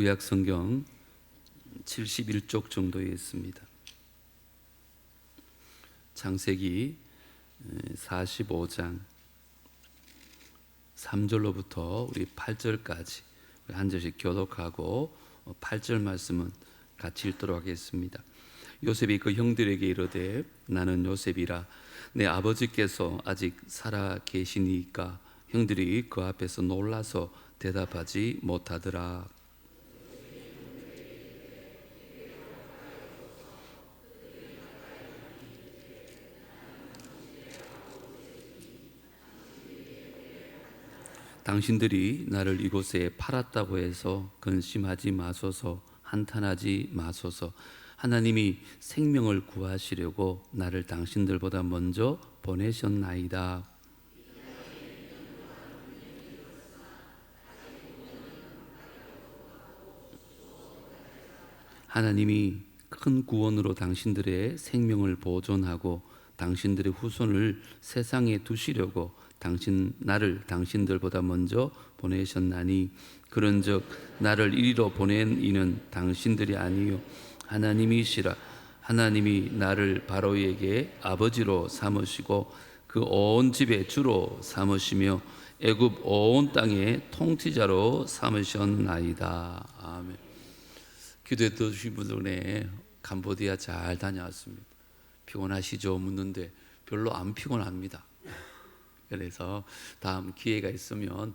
구약 성경 71쪽 정도에 있습니다. 창세기 45장 3절로부터 우리 8절까지 한 절씩 교독하고 8절 말씀은 같이 읽도록 하겠습니다. 요셉이 그 형들에게 이르되 나는 요셉이라 내 아버지께서 아직 살아 계시니까 형들이 그 앞에서 놀라서 대답하지 못하더라. 당신들이 나를 이곳에 팔았다고 해서 근심하지 마소서, 한탄하지 마소서. 하나님이 생명을 구하시려고 나를 당신들보다 먼저 보내셨나이다. 하나님이 큰 구원으로 당신들의 생명을 보존하고 당신들의 후손을 세상에 두시려고 나를 당신들보다 먼저 보내셨나니 그런즉 나를 이리로 보낸 이는 당신들이 아니요 하나님이시라. 하나님이 나를 바로에게 아버지로 삼으시고 그 온 집의 주로 삼으시며 애굽 온 땅의 통치자로 삼으셨나이다. 아멘. 기도해 주신 분들 중에 캄보디아 잘 다녀왔습니다. 피곤하시죠? 묻는데 별로 안 피곤합니다. 그래서 다음 기회가 있으면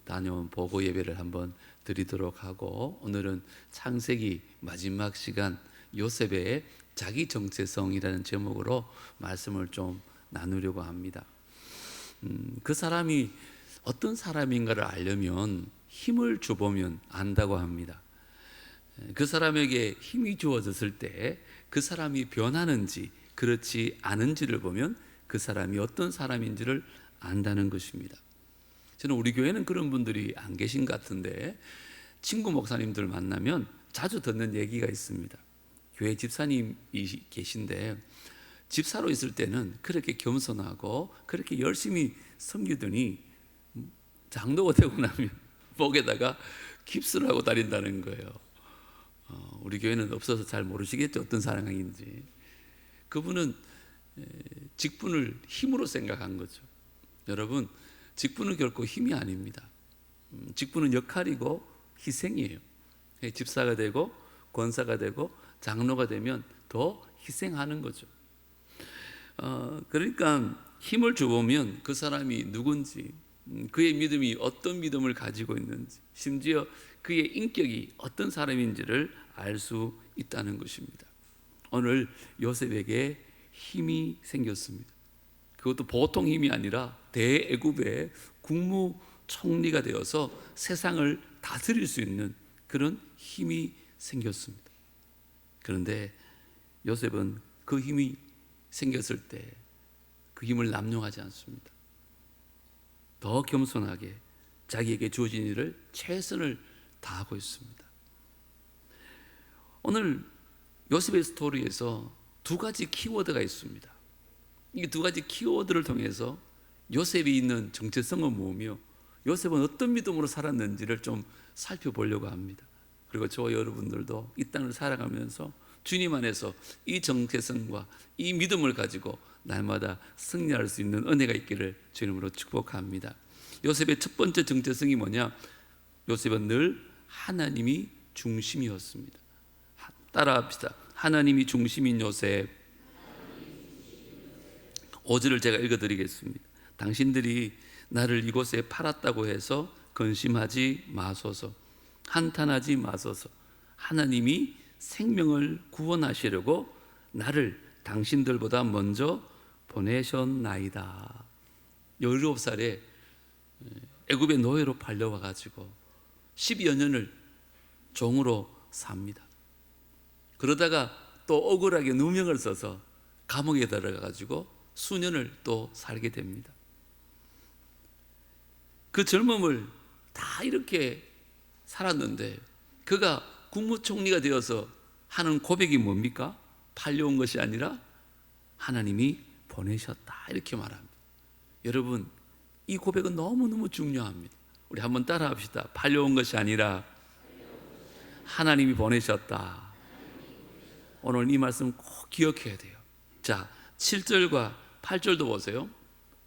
다녀온 보고 예배를 한번 드리도록 하고, 오늘은 창세기 마지막 시간 요셉의 자기 정체성이라는 제목으로 말씀을 좀 나누려고 합니다. 그 사람이 어떤 사람인가를 알려면 힘을 줘보면 안다고 합니다. 그 사람에게 힘이 주어졌을 때 그 사람이 변하는지 그렇지 않은지를 보면 그 사람이 어떤 사람인지를 안다는 것입니다. 저는 우리 교회는 그런 분들이 안 계신 것 같은데 친구 목사님들 만나면 자주 듣는 얘기가 있습니다. 교회 집사님이 계신데 집사로 있을 때는 그렇게 겸손하고 그렇게 열심히 섬기더니 장로가 되고 나면 목에다가 깁스를 하고 다닌다는 거예요. 우리 교회는 없어서 잘 모르시겠죠, 어떤 사람인지. 그분은 직분을 힘으로 생각한 거죠. 여러분, 직분은 결코 힘이 아닙니다. 직분은 역할이고 희생이에요. 집사가 되고 권사가 되고 장로가 되면 더 희생하는 거죠. 그러니까 힘을 줘보면 그 사람이 누군지, 그의 믿음이 어떤 믿음을 가지고 있는지, 심지어 그의 인격이 어떤 사람인지를 알 수 있다는 것입니다. 오늘 요셉에게 힘이 생겼습니다. 그것도 보통 힘이 아니라 대애굽의 국무총리가 되어서 세상을 다스릴 수 있는 그런 힘이 생겼습니다. 그런데 요셉은 그 힘이 생겼을 때 그 힘을 남용하지 않습니다. 더 겸손하게 자기에게 주어진 일을 최선을 다하고 있습니다. 오늘 요셉의 스토리에서 두 가지 키워드가 있습니다. 이 두 가지 키워드를 통해서 요셉이 있는 정체성은 뭐며 요셉은 어떤 믿음으로 살았는지를 좀 살펴보려고 합니다. 그리고 저와 여러분들도 이 땅을 살아가면서 주님 안에서 이 정체성과 이 믿음을 가지고 날마다 승리할 수 있는 은혜가 있기를 주님으로 축복합니다. 요셉의 첫 번째 정체성이 뭐냐? 요셉은 늘 하나님이 중심이었습니다. 따라합시다. 하나님이 중심인 요셉. 5절을 제가 읽어드리겠습니다. 당신들이 나를 이곳에 팔았다고 해서 근심하지 마소서, 한탄하지 마소서. 하나님이 생명을 구원하시려고 나를 당신들보다 먼저 보내셨나이다. 17살에 애굽의 노예로 팔려와가지고 10여 년을 종으로 삽니다. 그러다가 또 억울하게 누명을 써서 감옥에 들어가가지고 수년을 또 살게 됩니다. 그 젊음을 다 이렇게 살았는데 그가 국무총리가 되어서 하는 고백이 뭡니까? 팔려온 것이 아니라 하나님이 보내셨다, 이렇게 말합니다. 여러분, 이 고백은 너무너무 중요합니다. 우리 한번 따라합시다. 팔려온 것이 아니라 하나님이 보내셨다. 오늘 이 말씀 꼭 기억해야 돼요. 자, 7절과 8절도 보세요.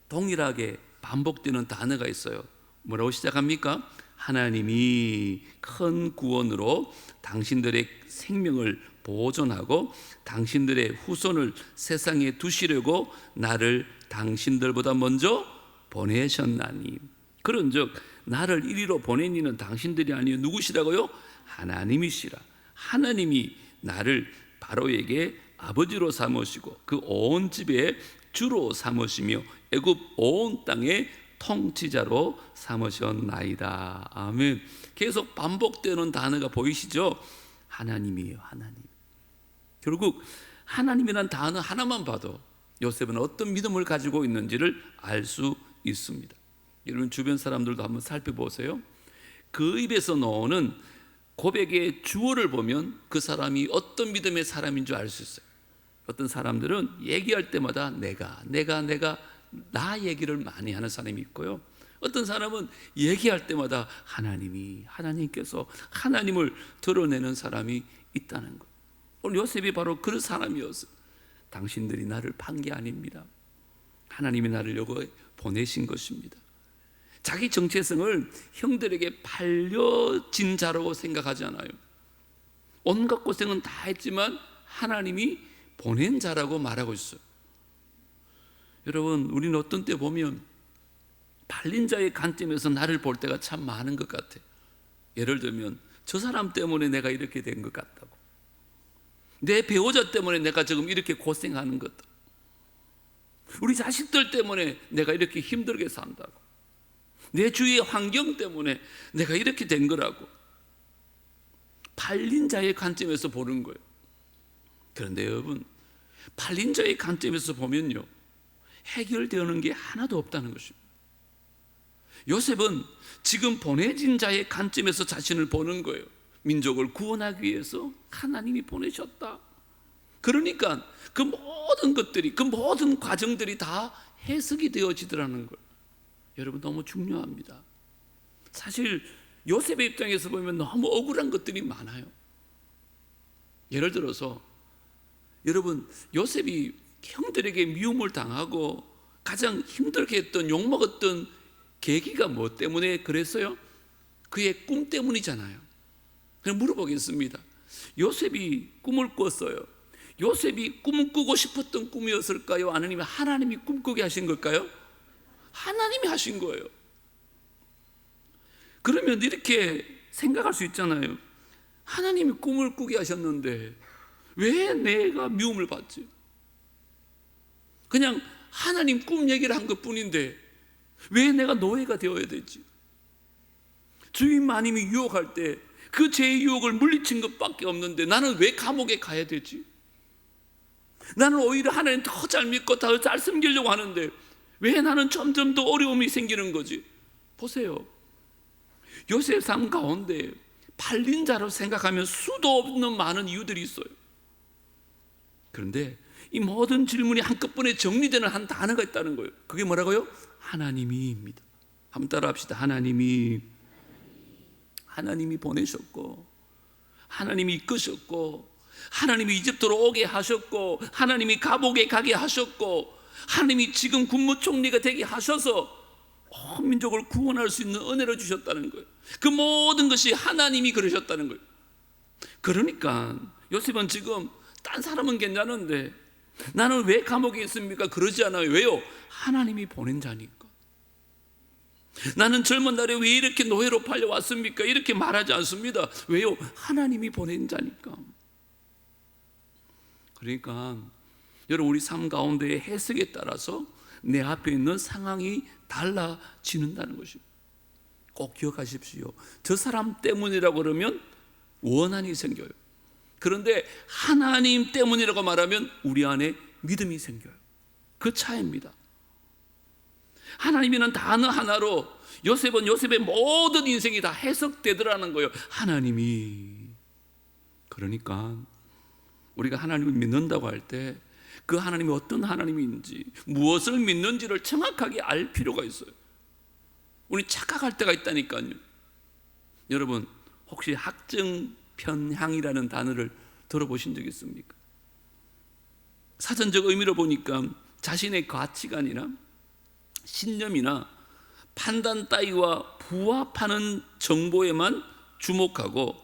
동일하게 반복되는 단어가 있어요. 뭐라고 시작합니까? 하나님이 큰 구원으로 당신들의 생명을 보존하고 당신들의 후손을 세상에 두시려고 나를 당신들보다 먼저 보내셨나니. 그런즉 나를 이리로 보낸 이는 당신들이 아니요 누구시라고요? 하나님이시라. 하나님이 나를 바로에게 아버지로 삼으시고 그 온 집에 주로 삼으시며 애굽 온 땅의 통치자로 삼으셨나이다. 아멘. 계속 반복되는 단어가 보이시죠? 하나님이에요. 하나님. 결국 하나님이란 단어 하나만 봐도 요셉은 어떤 믿음을 가지고 있는지를 알 수 있습니다. 여러분 주변 사람들도 한번 살펴보세요. 그 입에서 나오는 고백의 주어를 보면 그 사람이 어떤 믿음의 사람인 줄 알 수 있어요. 어떤 사람들은 얘기할 때마다 나 얘기를 많이 하는 사람이 있고요. 어떤 사람은 얘기할 때마다 하나님께서 하나님을 드러내는 사람이 있다는 것. 오늘 요셉이 바로 그런 사람이었어요. 당신들이 나를 판 게 아닙니다. 하나님이 나를 여기 보내신 것입니다. 자기 정체성을 형들에게 팔려진 자라고 생각하지 않아요. 온갖 고생은 다 했지만 하나님이 보낸 자라고 말하고 있어요. 여러분, 우리는 어떤 때 보면 팔린 자의 관점에서 나를 볼 때가 참 많은 것 같아요. 예를 들면 저 사람 때문에 내가 이렇게 된 것 같다고, 내 배우자 때문에 내가 지금 이렇게 고생하는 것, 우리 자식들 때문에 내가 이렇게 힘들게 산다고, 내 주위의 환경 때문에 내가 이렇게 된 거라고 팔린 자의 관점에서 보는 거예요. 그런데 여러분, 팔린 자의 관점에서 보면요, 해결되는 게 하나도 없다는 것입니다. 요셉은 지금 보내진 자의 관점에서 자신을 보는 거예요. 민족을 구원하기 위해서 하나님이 보내셨다. 그러니까 그 모든 것들이, 그 모든 과정들이 다 해석이 되어지더라는 거예요. 여러분, 너무 중요합니다. 사실 요셉의 입장에서 보면 너무 억울한 것들이 많아요. 예를 들어서 여러분, 요셉이 형들에게 미움을 당하고 가장 힘들게 했던, 욕먹었던 계기가 뭐 때문에 그랬어요? 그의 꿈 때문이잖아요. 그냥 물어보겠습니다. 요셉이 꿈을 꿨어요. 요셉이 꿈을 꾸고 싶었던 꿈이었을까요? 아니면 하나님이 꿈꾸게 하신 걸까요? 하나님이 하신 거예요. 그러면 이렇게 생각할 수 있잖아요. 하나님이 꿈을 꾸게 하셨는데 왜 내가 미움을 받지? 그냥 하나님 꿈 얘기를 한 것뿐인데 왜 내가 노예가 되어야 되지? 주인 마님이 유혹할 때 그 죄의 유혹을 물리친 것밖에 없는데 나는 왜 감옥에 가야 되지? 나는 오히려 하나님 더 잘 믿고 더 잘 섬기려고 하는데 왜 나는 점점 더 어려움이 생기는 거지? 보세요. 요셉 삶 가운데 팔린 자로 생각하면 수도 없는 많은 이유들이 있어요. 그런데 이 모든 질문이 한꺼번에 정리되는 한 단어가 있다는 거예요. 그게 뭐라고요? 하나님이입니다. 한번 따라 합시다. 하나님이 보내셨고, 하나님이 이끄셨고, 하나님이 이집트로 오게 하셨고, 하나님이 감옥에 가게 하셨고, 하나님이 지금 국무총리가 되게 하셔서 온 민족을 구원할 수 있는 은혜를 주셨다는 거예요. 그 모든 것이 하나님이 그러셨다는 거예요. 그러니까 요셉은 지금 딴 사람은 괜찮은데 나는 왜 감옥에 있습니까? 그러지 않아요. 왜요? 하나님이 보낸 자니까. 나는 젊은 날에 왜 이렇게 노예로 팔려왔습니까? 이렇게 말하지 않습니다. 왜요? 하나님이 보낸 자니까. 그러니까 여러분, 우리 삶 가운데의 해석에 따라서 내 앞에 있는 상황이 달라지는다는 것입니다. 꼭 기억하십시오. 저 사람 때문이라고 그러면 원한이 생겨요. 그런데 하나님 때문이라고 말하면 우리 안에 믿음이 생겨요. 그 차이입니다. 하나님이라는 단어 하나로 요셉의 모든 인생이 다 해석되더라는 거예요. 하나님이. 그러니까 우리가 하나님을 믿는다고 할 때 그 하나님이 어떤 하나님인지, 무엇을 믿는지를 정확하게 알 필요가 있어요. 우리 착각할 때가 있다니까요. 여러분, 혹시 학정 편향이라는 단어를 들어보신 적 있습니까? 사전적 의미로 보니까 자신의 가치관이나 신념이나 판단 따위와 부합하는 정보에만 주목하고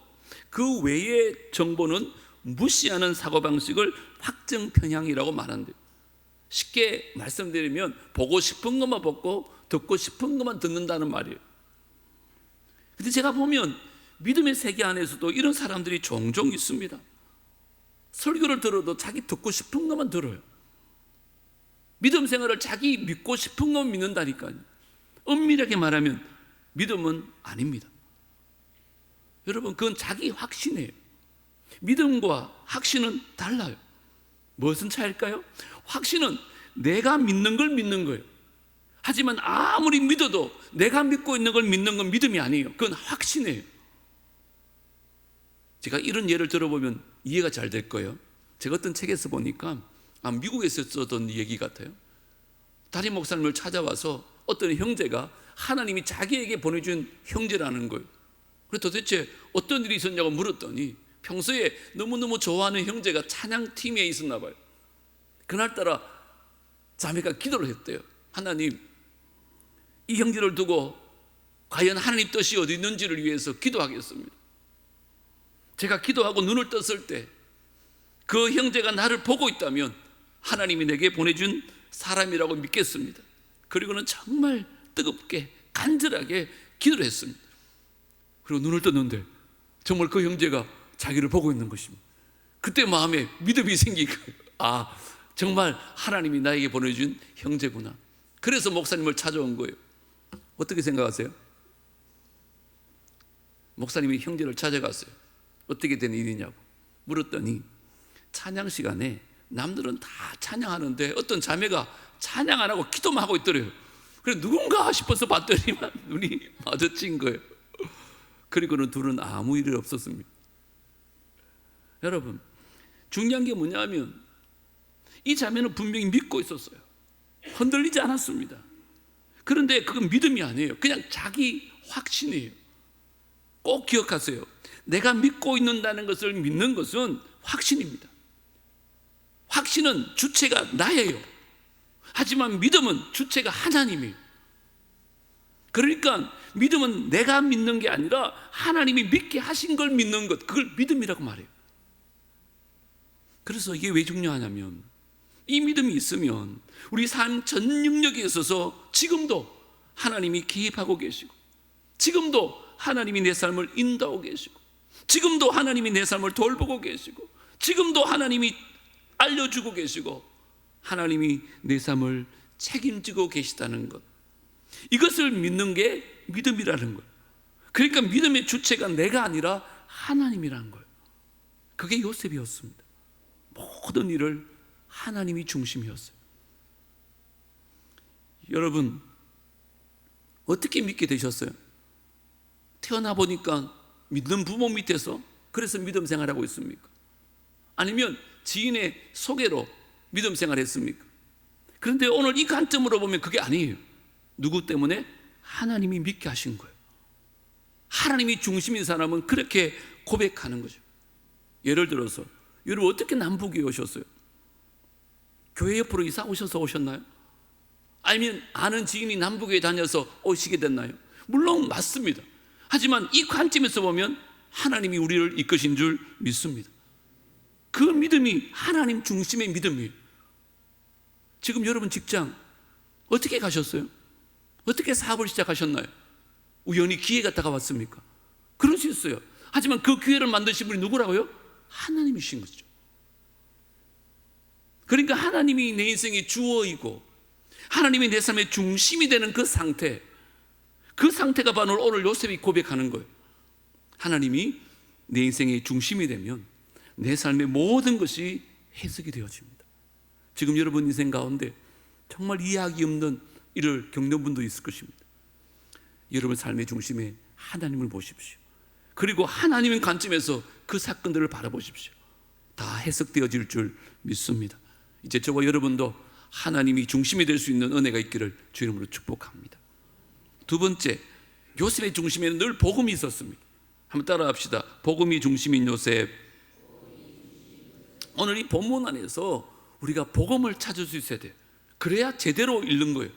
그 외의 정보는 무시하는 사고방식을 확정 편향이라고 말한대요. 쉽게 말씀드리면 보고 싶은 것만 보고 듣고 싶은 것만 듣는다는 말이에요. 근데 제가 보면 믿음의 세계 안에서도 이런 사람들이 종종 있습니다. 설교를 들어도 자기 듣고 싶은 것만 들어요. 믿음 생활을 자기 믿고 싶은 것만 믿는다니까요. 엄밀하게 말하면 믿음은 아닙니다. 여러분, 그건 자기 확신이에요. 믿음과 확신은 달라요. 무슨 차이일까요? 확신은 내가 믿는 걸 믿는 거예요. 하지만 아무리 믿어도 내가 믿고 있는 걸 믿는 건 믿음이 아니에요. 그건 확신이에요. 제가 이런 예를 들어보면 이해가 잘 될 거예요. 제가 어떤 책에서 보니까 미국에서 썼던 얘기 같아요. 담임 목사님을 찾아와서 어떤 형제가 하나님이 자기에게 보내준 형제라는 거예요. 그래서 도대체 어떤 일이 있었냐고 물었더니 평소에 너무너무 좋아하는 형제가 찬양팀에 있었나 봐요. 그날따라 자매가 기도를 했대요. 하나님, 이 형제를 두고 과연 하나님 뜻이 어디 있는지를 위해서 기도하겠습니다. 제가 기도하고 눈을 떴을 때 그 형제가 나를 보고 있다면 하나님이 내게 보내준 사람이라고 믿겠습니다. 그리고는 정말 뜨겁게 간절하게 기도를 했습니다. 그리고 눈을 떴는데 정말 그 형제가 자기를 보고 있는 것입니다. 그때 마음에 믿음이 생기고 정말 하나님이 나에게 보내준 형제구나. 그래서 목사님을 찾아온 거예요. 어떻게 생각하세요? 목사님이 형제를 찾아갔어요. 어떻게 된 일이냐고 물었더니 찬양 시간에 남들은 다 찬양하는데 어떤 자매가 찬양 안 하고 기도만 하고 있더래요. 그래서 누군가 싶어서 봤더니만 눈이 마주친 거예요. 그리고는 둘은 아무 일이 없었습니다. 여러분, 중요한 게 뭐냐면 이 자매는 분명히 믿고 있었어요. 흔들리지 않았습니다. 그런데 그건 믿음이 아니에요. 그냥 자기 확신이에요. 꼭 기억하세요. 내가 믿고 있는다는 것을 믿는 것은 확신입니다. 확신은 주체가 나예요. 하지만 믿음은 주체가 하나님이에요. 그러니까 믿음은 내가 믿는 게 아니라 하나님이 믿게 하신 걸 믿는 것, 그걸 믿음이라고 말해요. 그래서 이게 왜 중요하냐면 이 믿음이 있으면 우리 삶 전 영역에 있어서 지금도 하나님이 개입하고 계시고, 지금도 하나님이 내 삶을 인도하고 계시고, 지금도 하나님이 내 삶을 돌보고 계시고, 지금도 하나님이 알려주고 계시고, 하나님이 내 삶을 책임지고 계시다는 것, 이것을 믿는 게 믿음이라는 거예요. 그러니까 믿음의 주체가 내가 아니라 하나님이라는 거예요. 그게 요셉이었습니다. 모든 일을 하나님이 중심이었어요. 여러분, 어떻게 믿게 되셨어요? 태어나 보니까 믿는 부모 밑에서 그래서 믿음 생활하고 있습니까? 아니면 지인의 소개로 믿음 생활했습니까? 그런데 오늘 이 관점으로 보면 그게 아니에요. 누구 때문에? 하나님이 믿게 하신 거예요. 하나님이 중심인 사람은 그렇게 고백하는 거죠. 예를 들어서 여러분, 어떻게 남북에 오셨어요? 교회 옆으로 이사 오셔서 오셨나요? 아니면 아는 지인이 남북에 다녀서 오시게 됐나요? 물론 맞습니다. 하지만 이 관점에서 보면 하나님이 우리를 이끄신 줄 믿습니다. 그 믿음이 하나님 중심의 믿음이에요. 지금 여러분 직장 어떻게 가셨어요? 어떻게 사업을 시작하셨나요? 우연히 기회가 다가왔습니까? 그럴 수 있어요. 하지만 그 기회를 만드신 분이 누구라고요? 하나님이신 거죠. 그러니까 하나님이 내 인생의 주어이고 하나님이 내 삶의 중심이 되는 그 상태, 그 상태가 바로 오늘 요셉이 고백하는 거예요. 하나님이 내 인생의 중심이 되면 내 삶의 모든 것이 해석이 되어집니다. 지금 여러분 인생 가운데 정말 이해하기 없는 일을 겪는 분도 있을 것입니다. 여러분 삶의 중심에 하나님을 보십시오. 그리고 하나님의 관점에서 그 사건들을 바라보십시오. 다 해석되어질 줄 믿습니다. 이제 저와 여러분도 하나님이 중심이 될 수 있는 은혜가 있기를 주 이름으로 축복합니다. 두 번째, 요셉의 중심에는 늘 복음이 있었습니다. 한번 따라합시다. 복음이 중심인 요셉. 오늘 이 본문 안에서 우리가 복음을 찾을 수 있어야 돼요. 그래야 제대로 읽는 거예요.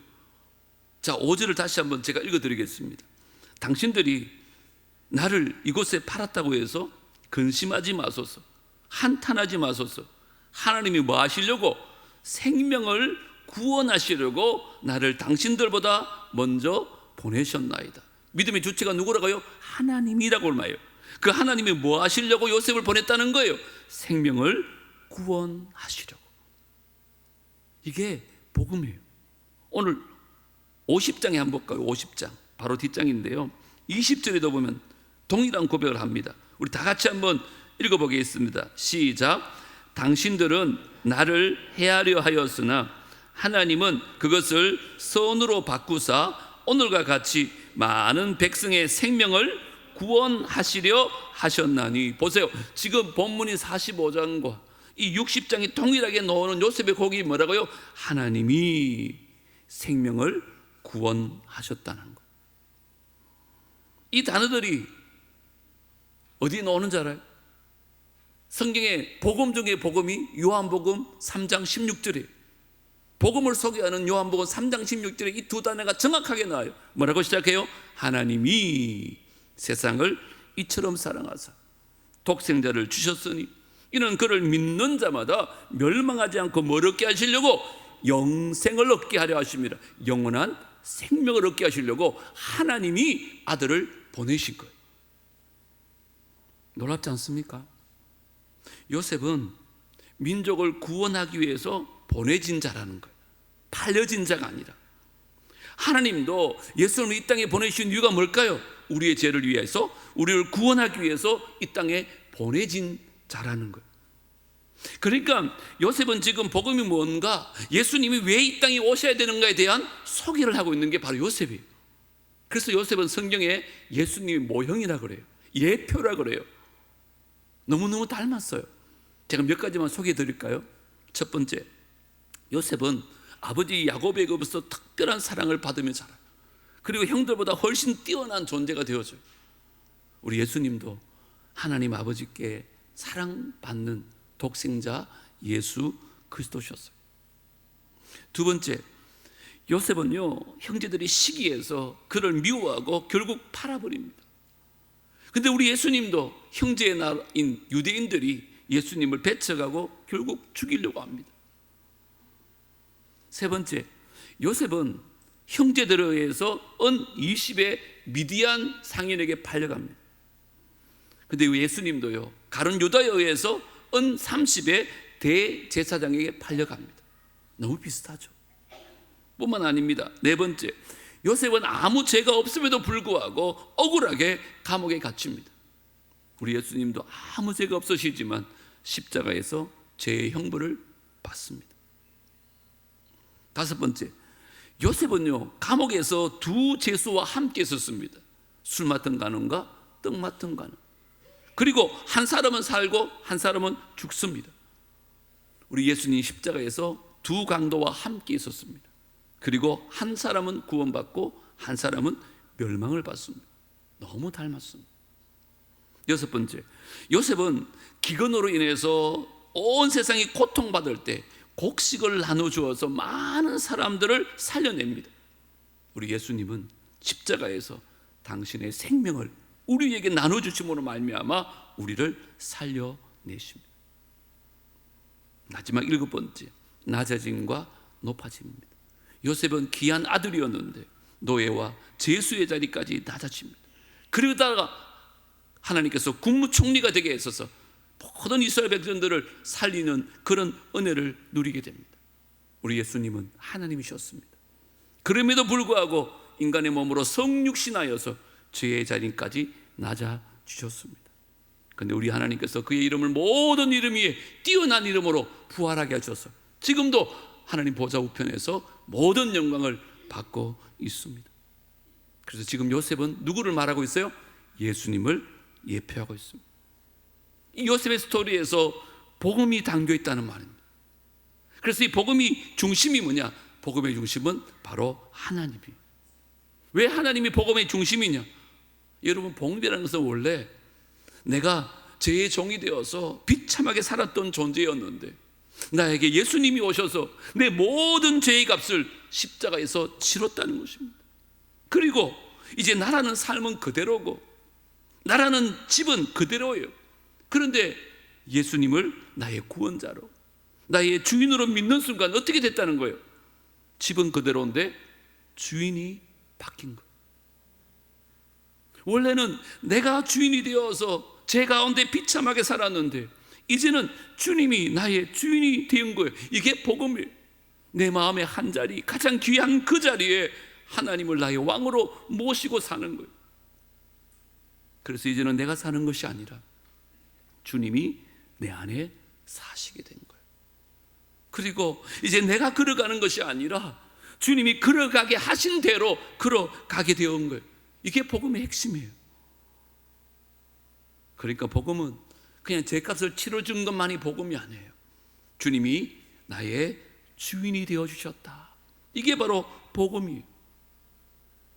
자, 5절을 다시 한번 제가 읽어드리겠습니다. 당신들이 나를 이곳에 팔았다고 해서 근심하지 마소서, 한탄하지 마소서. 하나님이 뭐 하시려고? 생명을 구원하시려고 나를 당신들보다 먼저 보내셨나이다. 믿음의 주체가 누구라고요? 하나님이라고 말해요. 그 하나님이 뭐 하시려고 요셉을 보냈다는 거예요? 생명을 구원하시려고. 이게 복음이에요. 오늘 50장에 한번 볼까요? 50장 바로 뒷장인데요, 20절에도 보면 동일한 고백을 합니다. 우리 다 같이 한번 읽어보겠습니다. 시작. 당신들은 나를 해하려 하였으나 하나님은 그것을 선으로 바꾸사 오늘과 같이 많은 백성의 생명을 구원하시려 하셨나니. 보세요, 지금 본문이 45장과 이 60장이 동일하게 나오는 요셉의 고백이 뭐라고요? 하나님이 생명을 구원하셨다는 거. 이 단어들이 어디에 나오는지 알아요? 성경의 복음 중에 복음이 요한복음 3장 16절이에요. 복음을 소개하는 요한복음 3장 16절에 이 두 단어가 정확하게 나와요. 뭐라고 시작해요? 하나님이 세상을 이처럼 사랑하사 독생자를 주셨으니 이는 그를 믿는 자마다 멸망하지 않고 뭘 얻게 하시려고? 영생을 얻게 하려 하십니다. 영원한 생명을 얻게 하시려고 하나님이 아들을 보내신 거예요. 놀랍지 않습니까? 요셉은 민족을 구원하기 위해서 보내진 자라는 거예요. 팔려진 자가 아니라. 하나님도 예수님을 이 땅에 보내신 이유가 뭘까요? 우리의 죄를 위해서, 우리를 구원하기 위해서 이 땅에 보내진 자라는 거예요. 그러니까 요셉은 지금 복음이 뭔가, 예수님이 왜 이 땅에 오셔야 되는가에 대한 소개를 하고 있는 게 바로 요셉이에요. 그래서 요셉은 성경에 예수님의 모형이라 그래요. 예표라 그래요. 너무너무 닮았어요. 제가 몇 가지만 소개해 드릴까요? 첫 번째, 요셉은 아버지 야곱에게로부터 특별한 사랑을 받으며 자라요. 그리고 형들보다 훨씬 뛰어난 존재가 되어져요. 우리 예수님도 하나님 아버지께 사랑받는 독생자 예수 그리스도셨어요. 두 번째, 요셉은요, 형제들이 시기해서 그를 미워하고 결국 팔아버립니다. 근데 우리 예수님도 형제의 나라인 유대인들이 예수님을 배척하고 결국 죽이려고 합니다. 세 번째, 요셉은 형제들에 의해서 은 20의 미디안 상인에게 팔려갑니다. 근데 예수님도요, 가룟 유다에 의해서 은 30의 대제사장에게 팔려갑니다. 너무 비슷하죠. 뿐만 아닙니다. 네 번째, 요셉은 아무 죄가 없음에도 불구하고 억울하게 감옥에 갇힙니다. 우리 예수님도 아무 죄가 없으시지만 십자가에서 죄의 형벌을 받습니다. 다섯 번째, 요셉은요, 감옥에서 두 죄수와 함께 있었습니다. 술 맡은 간원과 떡 맡은 간원. 그리고 한 사람은 살고 한 사람은 죽습니다. 우리 예수님 십자가에서 두 강도와 함께 있었습니다. 그리고 한 사람은 구원받고 한 사람은 멸망을 받습니다. 너무 닮았습니다. 여섯 번째, 요셉은 기근으로 인해서 온 세상이 고통받을 때 곡식을 나눠주어서 많은 사람들을 살려냅니다. 우리 예수님은 십자가에서 당신의 생명을 우리에게 나눠주심으로 말미암아 우리를 살려내십니다. 마지막 일곱 번째, 낮아짐과 높아짐입니다. 요셉은 귀한 아들이었는데 노예와 제수의 자리까지 낮아집니다. 그러다가 하나님께서 국무총리가 되게 하셔서 모든 이스라엘 백성들을 살리는 그런 은혜를 누리게 됩니다. 우리 예수님은 하나님이셨습니다. 그럼에도 불구하고 인간의 몸으로 성육신하여서 죄의 자리까지 낮아지셨습니다. 그런데 우리 하나님께서 그의 이름을 모든 이름 위에 뛰어난 이름으로 부활하게 하셔서 지금도 하나님 보좌 우편에서 모든 영광을 받고 있습니다. 그래서 지금 요셉은 누구를 말하고 있어요? 예수님을 예표하고 있습니다. 이 요셉의 스토리에서 복음이 담겨 있다는 말입니다. 그래서 이 복음이 중심이 뭐냐? 복음의 중심은 바로 하나님이에요. 왜 하나님이 복음의 중심이냐? 여러분, 복음이라는 것은 원래 내가 죄의 종이 되어서 비참하게 살았던 존재였는데 나에게 예수님이 오셔서 내 모든 죄의 값을 십자가에서 치렀다는 것입니다. 그리고 이제 나라는 삶은 그대로고 나라는 집은 그대로예요. 그런데 예수님을 나의 구원자로, 나의 주인으로 믿는 순간 어떻게 됐다는 거예요? 집은 그대로인데 주인이 바뀐 거예요. 원래는 내가 주인이 되어서 죄 가운데 비참하게 살았는데 이제는 주님이 나의 주인이 된 거예요. 이게 복음이에요. 내 마음의 한 자리, 가장 귀한 그 자리에 하나님을 나의 왕으로 모시고 사는 거예요. 그래서 이제는 내가 사는 것이 아니라 주님이 내 안에 사시게 된 거예요. 그리고 이제 내가 걸어가는 것이 아니라 주님이 걸어가게 하신 대로 걸어가게 되어 거예요. 이게 복음의 핵심이에요. 그러니까 복음은 그냥 죄값을 치러준 것만이 복음이 아니에요. 주님이 나의 주인이 되어주셨다. 이게 바로 복음이에요.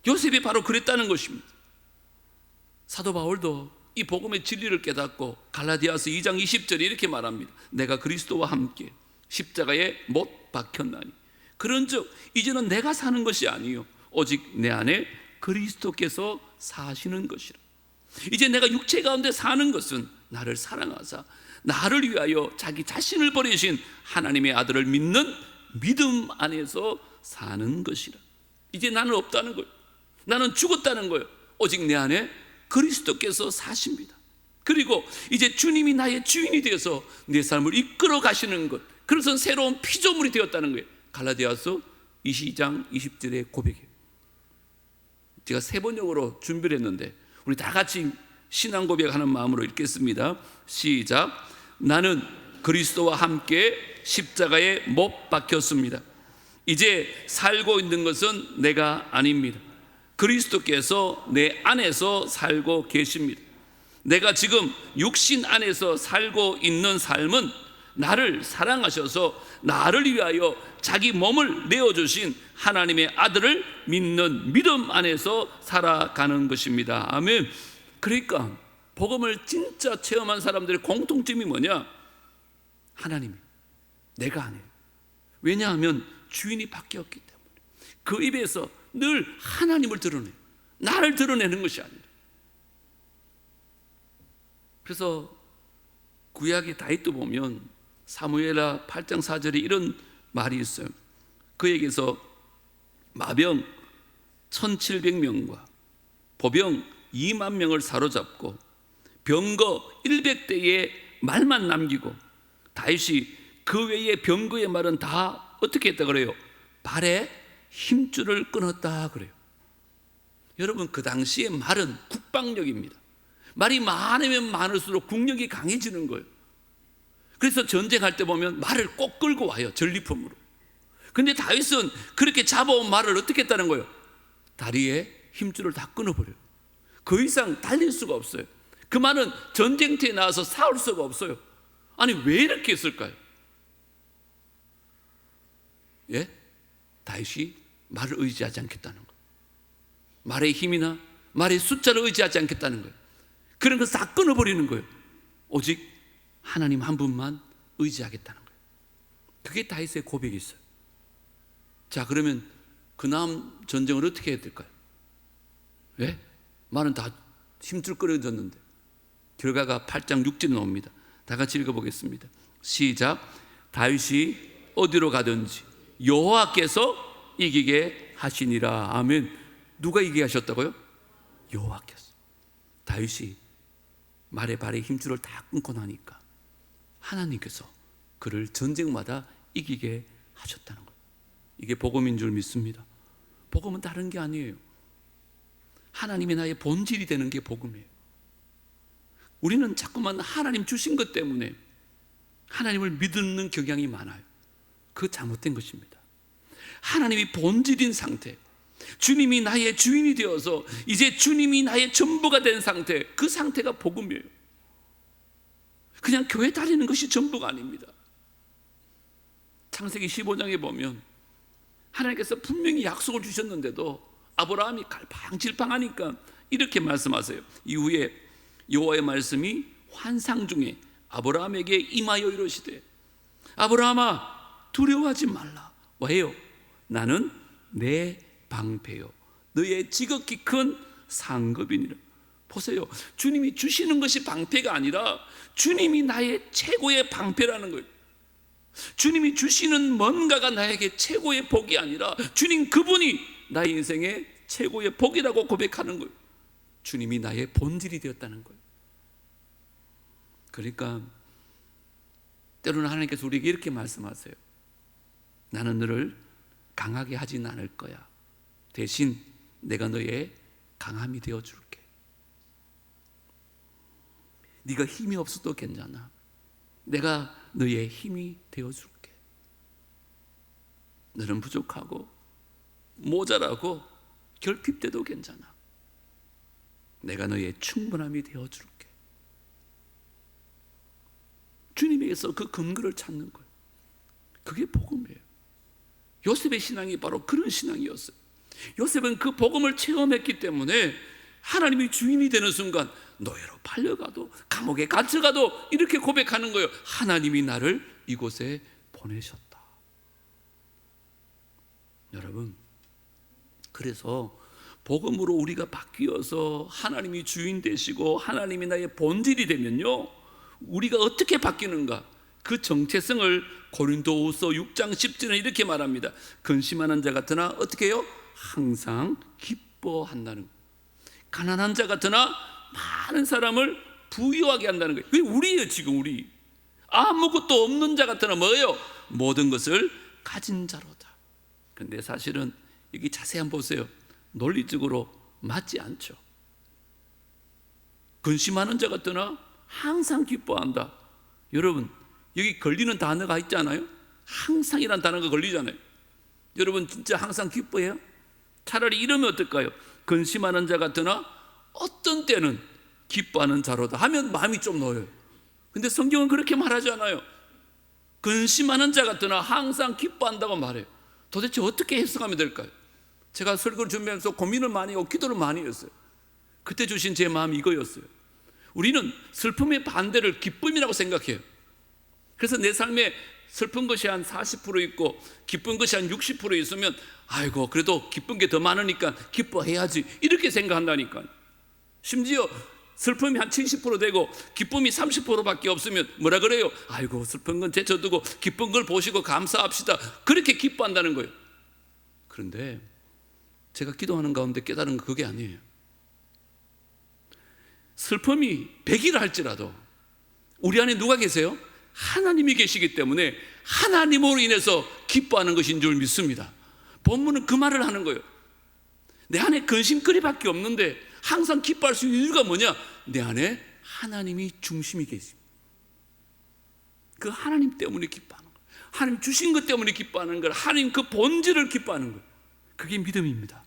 요셉이 바로 그랬다는 것입니다. 사도 바울도 이 복음의 진리를 깨닫고 갈라디아서 2장 20절에 이렇게 말합니다. 내가 그리스도와 함께 십자가에 못 박혔나니 그런즉 이제는 내가 사는 것이 아니요 오직 내 안에 그리스도께서 사시는 것이라. 이제 내가 육체 가운데 사는 것은 나를 사랑하사 나를 위하여 자기 자신을 버리신 하나님의 아들을 믿는 믿음 안에서 사는 것이라. 이제 나는 없다는 거예요. 나는 죽었다는 거예요. 오직 내 안에 그리스도께서 사십니다. 그리고 이제 주님이 나의 주인이 되어서 내 삶을 이끌어 가시는 것, 그것은 새로운 피조물이 되었다는 거예요. 갈라디아서 22장 20절의 고백이에요. 제가 세 번역으로 준비를 했는데 우리 다 같이 신앙 고백하는 마음으로 읽겠습니다. 시작. 나는 그리스도와 함께 십자가에 못 박혔습니다. 이제 살고 있는 것은 내가 아닙니다. 그리스도께서 내 안에서 살고 계십니다. 내가 지금 육신 안에서 살고 있는 삶은 나를 사랑하셔서 나를 위하여 자기 몸을 내어주신 하나님의 아들을 믿는 믿음 안에서 살아가는 것입니다. 아멘. 그러니까 복음을 진짜 체험한 사람들의 공통점이 뭐냐? 하나님이, 내가 아니에요. 왜냐하면 주인이 바뀌었기 때문에 그 입에서 늘 하나님을 드러내요. 나를 드러내는 것이 아니에요. 그래서 구약의 다윗도 보면 사무엘하 8장 4절에 이런 말이 있어요. 그에게서 마병 1700명과 보병 2만 명을 사로잡고 병거 100대의 말만 남기고 다윗이 그 외의 병거의 말은 다 어떻게 했다 그래요? 발에 힘줄을 끊었다 그래요. 여러분, 그 당시의 말은 국방력입니다. 말이 많으면 많을수록 국력이 강해지는 거예요. 그래서 전쟁할 때 보면 말을 꼭 끌고 와요. 전리품으로. 근데 다윗은 그렇게 잡아온 말을 어떻게 했다는 거예요? 다리에 힘줄을 다 끊어버려요. 그 이상 달릴 수가 없어요. 그 말은 전쟁터에 나와서 싸울 수가 없어요. 아니, 왜 이렇게 했을까요? 예? 다윗이 말을 의지하지 않겠다는 거예요. 말의 힘이나 말의 숫자를 의지하지 않겠다는 거예요. 그런 거 다 끊어버리는 거예요. 오직 하나님 한 분만 의지하겠다는 거예요. 그게 다윗의 고백이 있어요. 자, 그러면 그 다음 전쟁을 어떻게 해야 될까요? 왜? 말은 다 힘줄 끌어졌는데 결과가 8장 6절에 나옵니다. 다 같이 읽어보겠습니다. 시작. 다윗이 어디로 가든지 여호와께서 이기게 하시니라. 아멘. 누가 이기게 하셨다고요? 여호와께서. 다윗이 말에 발에 힘줄을 다 끊고 나니까 하나님께서 그를 전쟁마다 이기게 하셨다는 거예요. 이게 복음인 줄 믿습니다. 복음은 다른 게 아니에요. 하나님이 나의 본질이 되는 게 복음이에요. 우리는 자꾸만 하나님 주신 것 때문에 하나님을 믿는 경향이 많아요. 그거 잘못된 것입니다. 하나님이 본질인 상태, 주님이 나의 주인이 되어서 이제 주님이 나의 전부가 된 상태, 그 상태가 복음이에요. 그냥 교회 다니는 것이 전부가 아닙니다. 창세기 15장에 보면 하나님께서 분명히 약속을 주셨는데도 아브라함이 갈팡질팡하니까 이렇게 말씀하세요. 이후에 여호와의 말씀이 환상 중에 아브라함에게 임하여 이르시되 아브라함아 두려워하지 말라. 왜요? 나는 내 방패요 너의 지극히 큰 상급이니라. 보세요. 주님이 주시는 것이 방패가 아니라 주님이 나의 최고의 방패라는 거예요. 주님이 주시는 뭔가가 나에게 최고의 복이 아니라 주님 그분이 나의 인생의 최고의 복이라고 고백하는 거예요. 주님이 나의 본질이 되었다는 거예요. 그러니까 때로는 하나님께서 우리에게 이렇게 말씀하세요. 나는 너를 강하게 하진 않을 거야. 대신 내가 너의 강함이 되어줄게. 네가 힘이 없어도 괜찮아. 내가 너의 힘이 되어줄게. 너는 부족하고 모자라고 결핍돼도 괜찮아. 내가 너의 충분함이 되어줄게. 주님에게서 그 근거를 찾는 거예요. 그게 복음이에요. 요셉의 신앙이 바로 그런 신앙이었어요. 요셉은 그 복음을 체험했기 때문에 하나님이 주인이 되는 순간 노예로 팔려가도 감옥에 갇혀가도 이렇게 고백하는 거예요. 하나님이 나를 이곳에 보내셨다. 여러분, 그래서 복음으로 우리가 바뀌어서 하나님이 주인 되시고 하나님이 나의 본질이 되면요, 우리가 어떻게 바뀌는가? 그 정체성을 고린도후서 6장 10절에 이렇게 말합니다. 근심하는 자 같으나 어떻게 해요? 항상 기뻐한다는 거예요. 가난한 자 같으나 많은 사람을 부유하게 한다는 거예요. 왜 우리예요? 지금 우리 아무것도 없는 자 같으나 뭐예요? 모든 것을 가진 자로다. 그런데 사실은 여기 자세히 한번 보세요. 논리적으로 맞지 않죠. 근심하는 자 같으나 항상 기뻐한다. 여러분, 여기 걸리는 단어가 있잖아요. 항상이란 단어가 걸리잖아요. 여러분 진짜 항상 기뻐해요? 차라리 이러면 어떨까요? 근심하는 자 같으나 어떤 때는 기뻐하는 자로다 하면 마음이 좀 놓여요. 근데 성경은 그렇게 말하지 않아요. 근심하는 자 같으나 항상 기뻐한다고 말해요. 도대체 어떻게 해석하면 될까요? 제가 설교를 준비하면서 고민을 많이 하고 기도를 많이 했어요. 그때 주신 제 마음이 이거였어요. 우리는 슬픔의 반대를 기쁨이라고 생각해요. 그래서 내 삶에 슬픈 것이 한 40% 있고 기쁜 것이 한 60% 있으면 아이고 그래도 기쁜 게 더 많으니까 기뻐해야지 이렇게 생각한다니까요. 심지어 슬픔이 한 70% 되고 기쁨이 30%밖에 없으면 뭐라 그래요? 아이고 슬픈 건 제쳐두고 기쁜 걸 보시고 감사합시다. 그렇게 기뻐한다는 거예요. 그런데 제가 기도하는 가운데 깨달은 건 그게 아니에요. 슬픔이 100이라 할지라도 우리 안에 누가 계세요? 하나님이 계시기 때문에 하나님으로 인해서 기뻐하는 것인 줄 믿습니다. 본문은 그 말을 하는 거예요. 내 안에 근심거리밖에 없는데 항상 기뻐할 수 있는 이유가 뭐냐? 내 안에 하나님이 중심이 계십니다. 그 하나님 때문에 기뻐하는 거예요. 하나님 주신 것 때문에 기뻐하는 거예요. 하나님 그 본질을 기뻐하는 거예요. 그게 믿음입니다.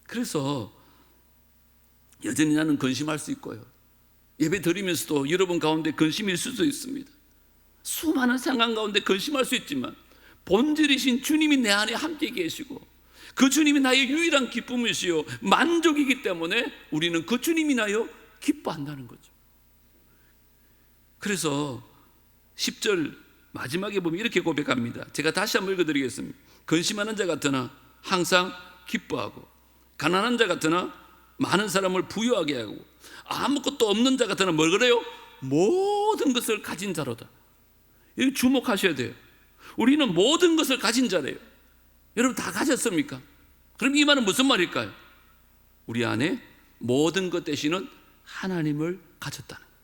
그래서 여전히 나는 근심할 수 있고요. 예배 드리면서도 여러분 가운데 근심일 수도 있습니다. 수많은 상황 가운데 근심할 수 있지만 본질이신 주님이 내 안에 함께 계시고 그 주님이 나의 유일한 기쁨이시요 만족이기 때문에 우리는 그 주님이 나여 기뻐한다는 거죠. 그래서 10절 마지막에 보면 이렇게 고백합니다. 제가 다시 한번 읽어드리겠습니다. 근심하는 자 같으나 항상 기뻐하고 가난한 자 같으나 많은 사람을 부유하게 하고 아무것도 없는 자 같으나 뭘 그래요? 모든 것을 가진 자로다. 여기 주목하셔야 돼요. 우리는 모든 것을 가진 자래요. 여러분 다 가졌습니까? 그럼 이 말은 무슨 말일까요? 우리 안에 모든 것 되시는 하나님을 가졌다는 거예요.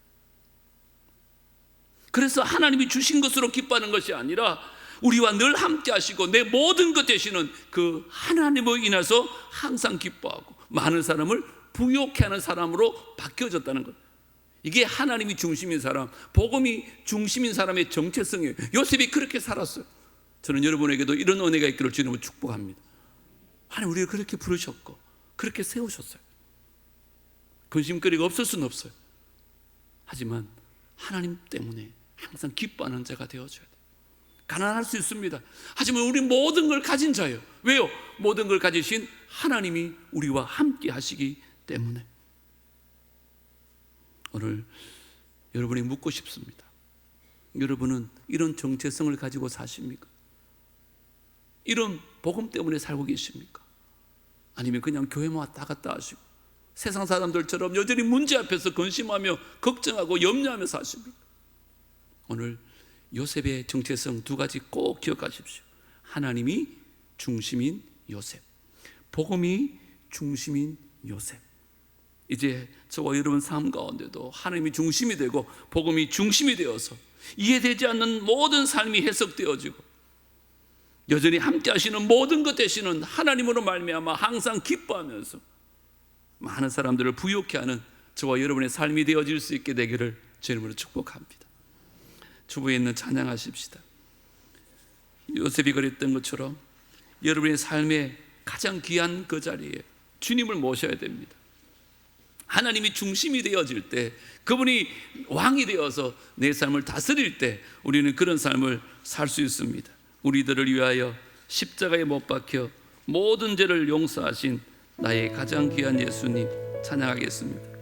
그래서 하나님이 주신 것으로 기뻐하는 것이 아니라 우리와 늘 함께 하시고 내 모든 것 되시는 그 하나님으로 인해서 항상 기뻐하고 많은 사람을 부욕해 하는 사람으로 바뀌어졌다는 것. 이게 하나님이 중심인 사람, 복음이 중심인 사람의 정체성이에요. 요셉이 그렇게 살았어요. 저는 여러분에게도 이런 은혜가 있기를 주님을 축복합니다. 하나님 우리를 그렇게 부르셨고 그렇게 세우셨어요. 근심거리가 없을 수는 없어요. 하지만 하나님 때문에 항상 기뻐하는 자가 되어줘야 돼요. 가난할 수 있습니다. 하지만 우리 모든 걸 가진 자예요. 왜요? 모든 걸 가지신 하나님이 우리와 함께 하시기 때문에. 오늘 여러분이 묻고 싶습니다. 여러분은 이런 정체성을 가지고 사십니까? 이런 복음 때문에 살고 계십니까? 아니면 그냥 교회만 왔다 갔다 하시고 세상 사람들처럼 여전히 문제 앞에서 근심하며 걱정하고 염려하며 사십니까? 오늘 요셉의 정체성 두 가지 꼭 기억하십시오. 하나님이 중심인 요셉, 복음이 중심인 요셉. 이제 저와 여러분 삶 가운데도 하나님이 중심이 되고 복음이 중심이 되어서 이해되지 않는 모든 삶이 해석되어지고 여전히 함께 하시는 모든 것 되시는 하나님으로 말미암아 항상 기뻐하면서 많은 사람들을 부욕해 하는 저와 여러분의 삶이 되어질 수 있게 되기를 주님으로 축복합니다. 주부에 있는 찬양하십시다. 요셉이 그랬던 것처럼 여러분의 삶의 가장 귀한 그 자리에 주님을 모셔야 됩니다. 하나님이 중심이 되어질 때, 그분이 왕이 되어서 내 삶을 다스릴 때 우리는 그런 삶을 살 수 있습니다. 우리들을 위하여 십자가에 못 박혀 모든 죄를 용서하신 나의 가장 귀한 예수님 찬양하겠습니다.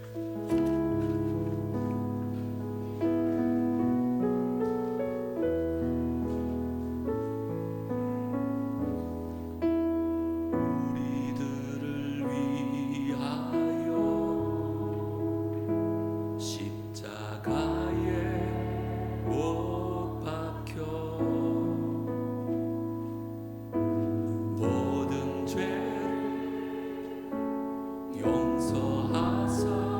용서하사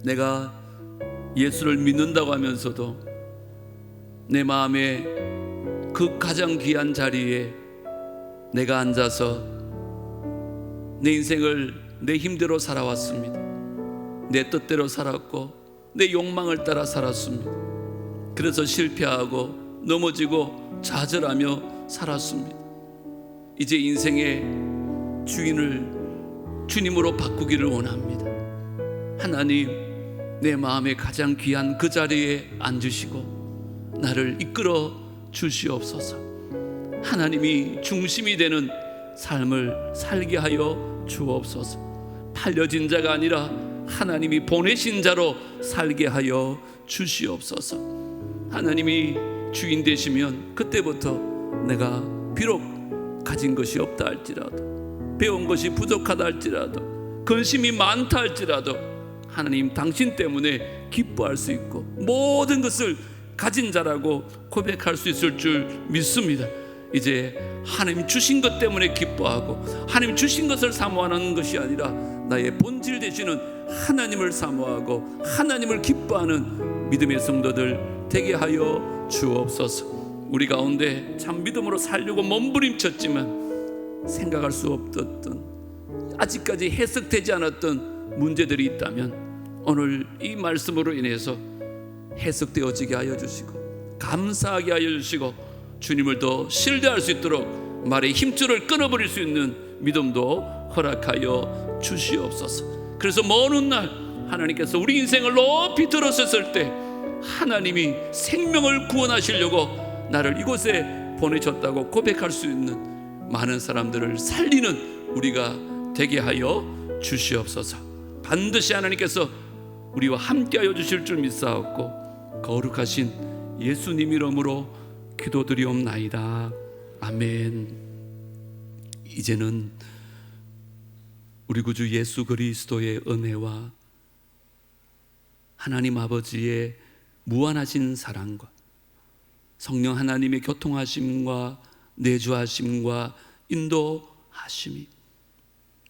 내가 예수를 믿는다고 하면서도 내 마음에 그 가장 귀한 자리에 내가 앉아서 내 인생을 내 힘대로 살아왔습니다. 내 뜻대로 살았고 내 욕망을 따라 살았습니다. 그래서 실패하고 넘어지고 좌절하며 살았습니다. 이제 인생의 주인을 주님으로 바꾸기를 원합니다. 하나님, 내 마음에 가장 귀한 그 자리에 앉으시고 나를 이끌어 주시옵소서. 하나님이 중심이 되는 삶을 살게 하여 주옵소서. 팔려진 자가 아니라 하나님이 보내신 자로 살게 하여 주시옵소서. 하나님이 주인 되시면 그때부터 내가 비록 가진 것이 없다 할지라도, 배운 것이 부족하다 할지라도, 근심이 많다 할지라도 하나님 당신 때문에 기뻐할 수 있고 모든 것을 가진 자라고 고백할 수 있을 줄 믿습니다. 이제 하나님 주신 것 때문에 기뻐하고 하나님 주신 것을 사모하는 것이 아니라 나의 본질 되시는 하나님을 사모하고 하나님을 기뻐하는 믿음의 성도들 되게 하여 주옵소서. 우리 가운데 참 믿음으로 살려고 몸부림쳤지만 생각할 수 없었던, 아직까지 해석되지 않았던 문제들이 있다면 오늘 이 말씀으로 인해서 해석되어지게 하여 주시고 감사하게 하여 주시고 주님을 더 신뢰할 수 있도록 말의 힘줄을 끊어버릴 수 있는 믿음도 허락하여 주시옵소서. 그래서 먼 훗날 하나님께서 우리 인생을 높이 들어섰을 때 하나님이 생명을 구원하시려고 나를 이곳에 보내셨다고 고백할 수 있는 많은 사람들을 살리는 우리가 되게 하여 주시옵소서. 반드시 하나님께서 우리와 함께하여 주실 줄 믿사옵고 거룩하신 예수님 이름으로 기도드리옵나이다. 아멘. 이제는 우리 구주 예수 그리스도의 은혜와 하나님 아버지의 무한하신 사랑과 성령 하나님의 교통하심과 내주하심과 인도하심이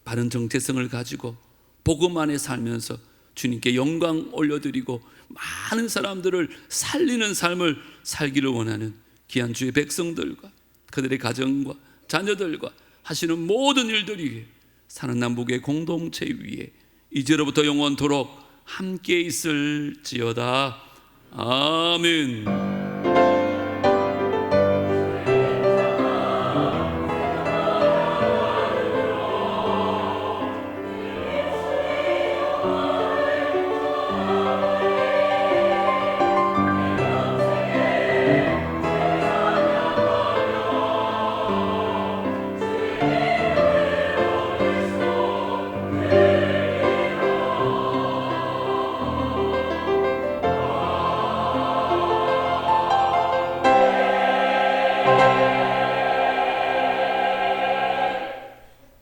바른 정체성을 가지고 복음 안에 살면서 주님께 영광 올려드리고 많은 사람들을 살리는 삶을 살기를 원하는 귀한 주의 백성들과 그들의 가정과 자녀들과 하시는 모든 일들이 사는 남북의 공동체 위에 이제로부터 영원토록 함께 있을지어다. 아멘.